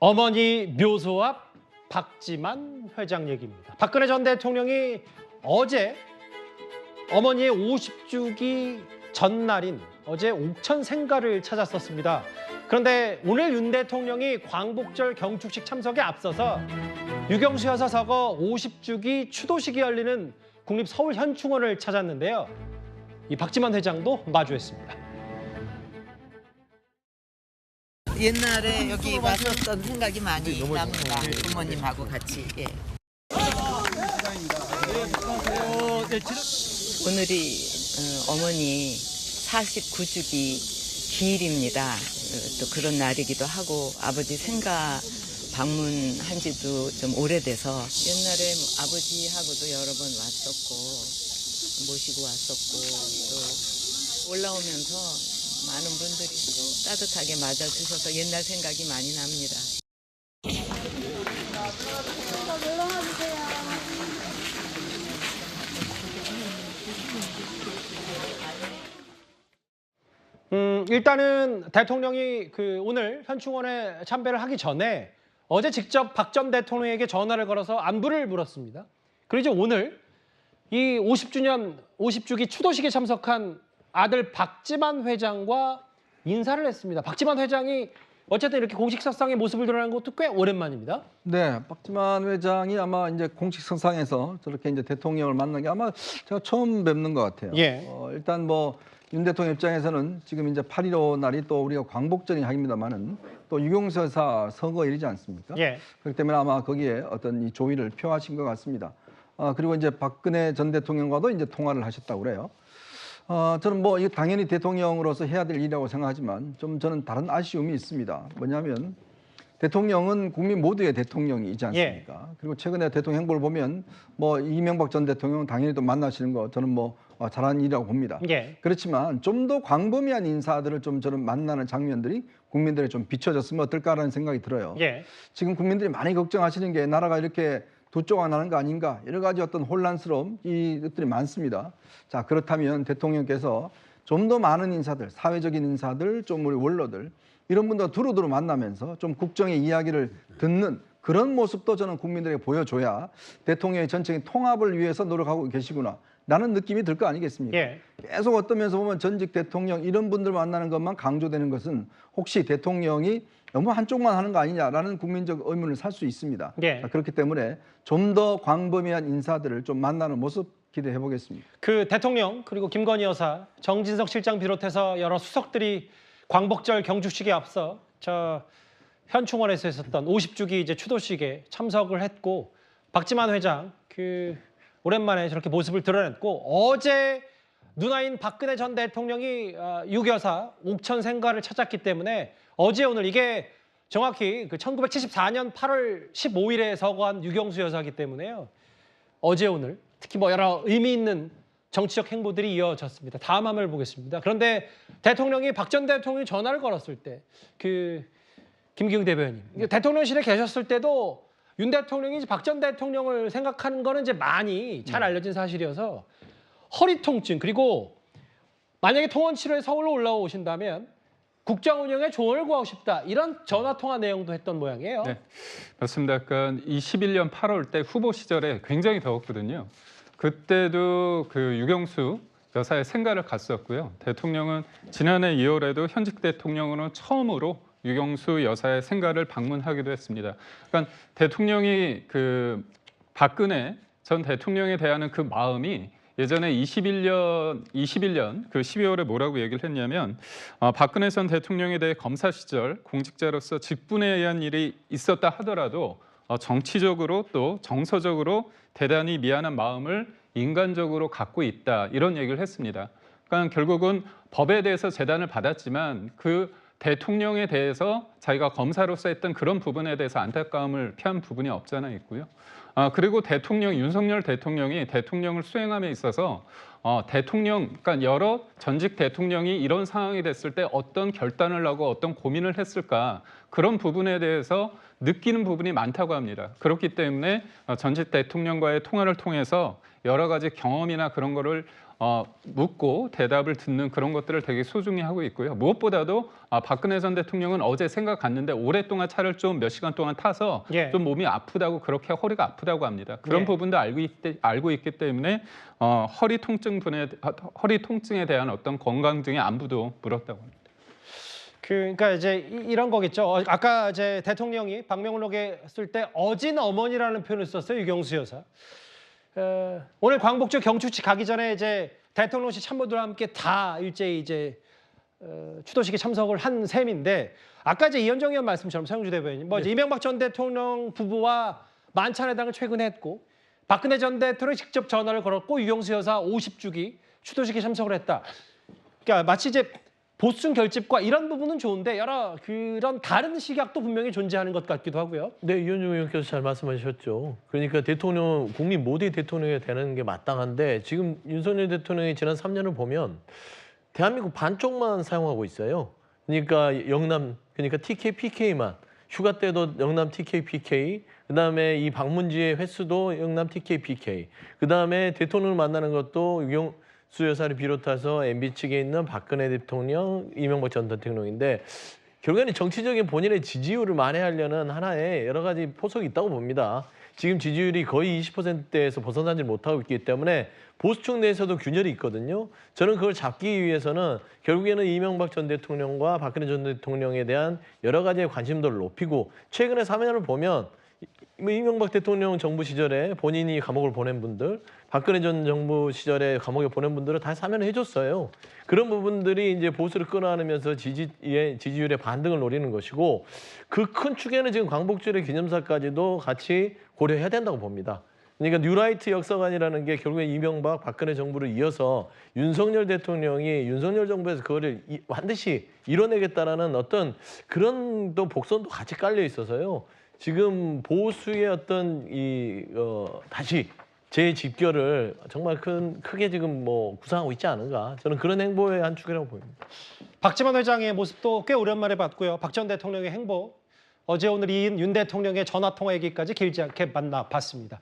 어머니 묘소 앞 박지만 회장 얘기입니다. 박근혜 전 대통령이 어제 어머니의 50주기 전날인 어제 옥천 생가를 찾았었습니다. 그런데 오늘 윤 대통령이 광복절 경축식 참석에 앞서서 유경수 여사 서거 50주기 추도식이 열리는 국립서울현충원을 찾았는데요. 이 박지만 회장도 마주했습니다. 옛날에 여기 왔었던 생각이 많이 납니다. 부모님하고 같이. 예. 오늘이 어머니 49주기 기일입니다. 또 그런 날이기도 하고 아버지 생가 방문한 지도 좀 오래돼서 옛날에 아버지하고도 여러 번 왔었고 모시고 왔었고 또 올라오면서 많은 분들이 따뜻하게 맞아주셔서 옛날 생각이 많이 납니다. 일단은 대통령이 오늘 현충원에 참배를 하기 전에 어제 직접 박 전 대통령에게 전화를 걸어서 안부를 물었습니다. 그리고 이제 오늘 이 50주기 추도식에 참석한 아들 박지만 회장과 인사를 했습니다. 박지만 회장이 어쨌든 이렇게 공식 석상의 모습을 드러낸 것도 꽤 오랜만입니다. 네, 박지만 회장이 아마 이제 공식 석상에서 저렇게 이제 대통령을 만난 게 아마 제가 처음 뵙는 것 같아요. 예. 일단 뭐 윤 대통령 입장에서는 지금 이제 8.15 날이 또 우리가 광복절이 합니다만은 또 유경수 여사 서거일이지 않습니까? 예. 그렇기 때문에 아마 거기에 어떤 이 조의를 표하신 것 같습니다. 그리고 이제 박근혜 전 대통령과도 이제 통화를 하셨다고 그래요. 저는 뭐 이게 당연히 대통령으로서 해야 될 일이라고 생각하지만 좀 저는 다른 아쉬움이 있습니다. 뭐냐면 대통령은 국민 모두의 대통령이지 않습니까? 그리고 최근에 대통령 행보를 보면 뭐 이명박 전 대통령은 당연히 또 만나시는 거 저는 뭐 잘한 일이라고 봅니다. 예. 그렇지만 좀 더 광범위한 인사들을 좀 저는 만나는 장면들이 국민들에 좀 비춰졌으면 어떨까라는 생각이 들어요. 예. 지금 국민들이 많이 걱정하시는 게 나라가 이렇게 두 조가 나는 거 아닌가 여러 가지 어떤 혼란스러움 이것들이 많습니다. 자, 그렇다면 대통령께서 좀 더 많은 인사들, 사회적인 인사들, 좀 우리 원로들 이런 분들 두루두루 만나면서 좀 국정의 이야기를 듣는 그런 모습도 저는 국민들에게 보여줘야 대통령의 전체적인 통합을 위해서 노력하고 계시구나 라는 느낌이 들 거 아니겠습니까? 예. 계속 어떤 면에서 보면 전직 대통령 이런 분들 만나는 것만 강조되는 것은 혹시 대통령이 너무 한쪽만 하는 거 아니냐라는 국민적 의문을 살 수 있습니다. 예. 그렇기 때문에 좀 더 광범위한 인사들을 좀 만나는 모습 기대해 보겠습니다. 대통령 그리고 김건희 여사, 정진석 실장 비롯해서 여러 수석들이 광복절 경축식에 앞서 저 현충원에서 있었던 50주기 이제 추도식에 참석을 했고 박지만 회장 오랜만에 저렇게 모습을 드러냈고 어제 누나인 박근혜 전 대통령이 유여사 옥천 생가를 찾았기 때문에 어제 오늘 이게 정확히 1974년 8월 15일에 서거한 유경수 여사이기 때문에요. 어제 오늘 특히 뭐 여러 의미 있는 정치적 행보들이 이어졌습니다. 다음 화면을 보겠습니다. 그런데 대통령이 박 전 대통령이 전화를 걸었을 때 김기웅 대변인 대통령실에 계셨을 때도 윤 대통령이 박 전 대통령을 생각하는 거는 이제 많이 잘 알려진 사실이어서 허리 통증 그리고 만약에 통원 치료에 서울로 올라오신다면 국정 운영에 조언을 구하고 싶다 이런 전화 통화 내용도 했던 모양이에요. 네, 맞습니다. 약간 21년 8월 때 후보 시절에 굉장히 더웠거든요. 그때도 유경수 여사의 생가를 갔었고요. 대통령은 지난해 2월에도 현직 대통령으로 처음으로 유경수 여사의 생가를 방문하기도 했습니다. 그러니까 대통령이 박근혜 전 대통령에 대한 그 마음이 예전에 21년 12월에 뭐라고 얘기를 했냐면 박근혜 전 대통령에 대해 검사 시절 공직자로서 직분에 의한 일이 있었다 하더라도 정치적으로 또 정서적으로 대단히 미안한 마음을 인간적으로 갖고 있다 이런 얘기를 했습니다. 그러니까 결국은 법에 대해서 재단을 받았지만 대통령에 대해서 자기가 검사로서 했던 그런 부분에 대해서 안타까움을 표한 부분이 없잖아 있고요. 그리고 윤석열 대통령이 대통령을 수행함에 있어서 그러니까 여러 전직 대통령이 이런 상황이 됐을 때 어떤 결단을 하고 어떤 고민을 했을까 그런 부분에 대해서 느끼는 부분이 많다고 합니다. 그렇기 때문에 전직 대통령과의 통화를 통해서 여러 가지 경험이나 그런 거를 묻고 대답을 듣는 그런 것들을 되게 소중히 하고 있고요. 무엇보다도 박근혜 전 대통령은 어제 생각 갔는데 오랫동안 차를 좀 몇 시간 동안 타서 예. 좀 몸이 아프다고 그렇게 허리가 아프다고 합니다. 그런 예. 부분도 알고 있기 때문에 허리 통증에 대한 어떤 건강증의 안부도 물었다고 합니다. 그러니까 이제 이런 거겠죠. 아까 이제 대통령이 방명록에 쓸 때 어진 어머니라는 표현을 썼어요. 유경수 여사. 오늘 광복절 경축식 가기 전에 이제 대통령실 참모들과 함께 다 일제히 이제 추도식에 참석을 한 셈인데 아까 이제 이현정 의원 말씀처럼 서영주 대변인 뭐 이제 이명박 전 대통령 부부와 만찬회담을 최근에 했고 박근혜 전 대통령이 직접 전화를 걸었고 유경수 여사 50주기 추도식에 참석을 했다. 그러니까 마치 이제 보충 결집과 이런 부분은 좋은데 여러 그런 다른 시각도 분명히 존재하는 것 같기도 하고요. 네, 이현중 의원께서 잘 말씀하셨죠. 그러니까 대통령, 국민 모두의 대통령이 되는 게 마땅한데 지금 윤석열 대통령이 지난 3년을 보면 대한민국 반쪽만 사용하고 있어요. 그러니까 영남, 그러니까 TK, PK만. 휴가 때도 영남 TK, PK. 그다음에 이 방문지의 횟수도 영남 TK, PK. 그다음에 대통령을 만나는 것도 유경수 여사를 비롯해서 MB 측에 있는 박근혜 대통령, 이명박 전 대통령인데 결국에는 정치적인 본인의 지지율을 만회하려는 하나의 여러 가지 포석이 있다고 봅니다. 지금 지지율이 거의 20%대에서 벗어나지 못하고 있기 때문에 보수층 내에서도 균열이 있거든요. 저는 그걸 잡기 위해서는 결국에는 이명박 전 대통령과 박근혜 전 대통령에 대한 여러 가지의 관심도를 높이고 최근에 사면을 보면 이명박 대통령 정부 시절에 본인이 감옥을 보낸 분들, 박근혜 전 정부 시절에 감옥에 보낸 분들은 다 사면을 해줬어요. 그런 부분들이 이제 보수를 끌어안으면서 지지율의 반등을 노리는 것이고 그 큰 축에는 지금 광복절의 기념사까지도 같이 고려해야 된다고 봅니다. 그러니까 뉴라이트 역사관이라는 게 결국에 이명박, 박근혜 정부를 이어서 윤석열 대통령이 윤석열 정부에서 그거를 반드시 이뤄내겠다라는 어떤 그런 또 복선도 같이 깔려 있어서요. 지금 보수의 어떤 다시 재집결을 정말 크게 지금 뭐 구상하고 있지 않은가. 저는 그런 행보의 한 축이라고 보입니다. 박지원 회장의 모습도 꽤 오랜만에 봤고요. 박 전 대통령의 행보, 어제 오늘 이은 윤 대통령의 전화 통화 얘기까지 길지 않게 만나봤습니다.